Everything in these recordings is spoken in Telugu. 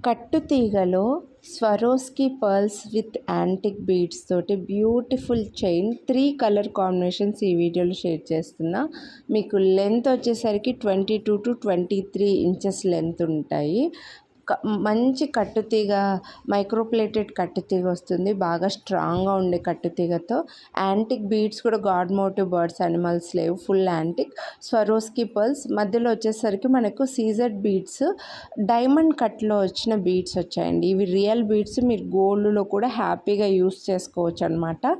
కట్టు తీగలో Swarovski pearls with antique beads తోటి బ్యూటిఫుల్ చైన్ 3 కలర్ కాంబినేషన్స్ ఈ వీడియోలో షేర్ చేస్తున్నా. మీకు లెంత్ వచ్చేసరికి 22 to 23 ఇంచెస్ లెంత్ ఉంటాయి. మంచి కట్టుతీగ, మైక్రోప్లేటెడ్ కట్టుతీగ వస్తుంది. బాగా స్ట్రాంగ్గా ఉండే కట్టుతీగతో యాంటిక్ బీడ్స్ కూడా గాడ్ మోటివ్ బర్డ్స్ అనిమల్స్ లేవు, ఫుల్ యాంటిక్. స్వరోస్కి పర్ల్స్ మధ్యలో వచ్చేసరికి మనకు సీజెడ్ బీడ్స్, డైమండ్ కట్లో వచ్చిన బీడ్స్ వచ్చాయండి. ఇవి రియల్ బీడ్స్, మీరు గోల్డ్లో కూడా హ్యాపీగా యూస్ చేసుకోవచ్చు అనమాట.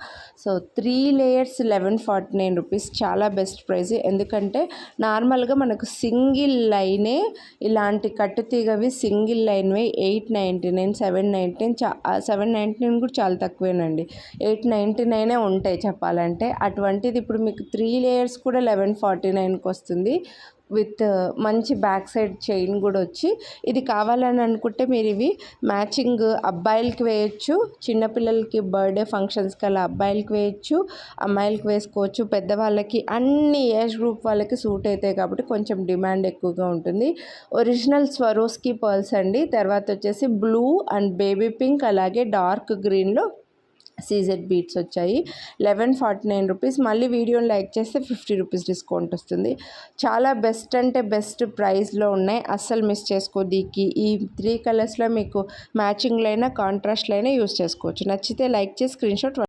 సో 3 లేయర్స్ 1149 రూపీస్, చాలా బెస్ట్ ప్రైస్. ఎందుకంటే నార్మల్గా మనకు సింగిల్ లైనే ఇలాంటి కట్టుతీగవి సింగిల్ లైన్వే 899, 799, 799 కూడా చాలా తక్కువేనండి. 899 ఉంటాయి చెప్పాలంటే. అటువంటిది ఇప్పుడు మీకు 3 లేయర్స్ కూడా 1149కి వస్తుంది. విత్ మంచి బ్యాక్ సైడ్ చైన్ కూడా వచ్చి. ఇది కావాలని అనుకుంటే మీరు ఇవి మ్యాచింగ్ అబ్బాయిలకి వేయచ్చు, చిన్నపిల్లలకి బర్త్డే ఫంక్షన్స్కి అలా అబ్బాయిలకి వేయచ్చు, అమ్మాయిలకి వేసుకోవచ్చు, పెద్దవాళ్ళకి, అన్ని ఏజ్ గ్రూప్ వాళ్ళకి సూట్ అవుతాయి కాబట్టి కొంచెం డిమాండ్ ఎక్కువగా ఉంటుంది. ఒరిజినల్ స్వరోస్కి పర్ల్స్ అండి. తర్వాత వచ్చేసి బ్లూ అండ్ బేబీ పింక్, అలాగే డార్క్ గ్రీన్లో సీజెడ్ బీట్స్ వచ్చాయి. 1149 రూపీస్. మళ్ళీ వీడియోని లైక్ చేస్తే 50 రూపీస్ డిస్కౌంట్ వస్తుంది. చాలా బెస్ట్ అంటే బెస్ట్ ప్రైస్లో ఉన్నాయి, అస్సలు మిస్ చేసుకోవద్దు. ఈ 3 కలర్స్లో మీకు మ్యాచింగ్లో అయినా కాంట్రాస్ట్లో అయినా యూస్ చేసుకోవచ్చు. నచ్చితే లైక్ చేసి స్క్రీన్ షాట్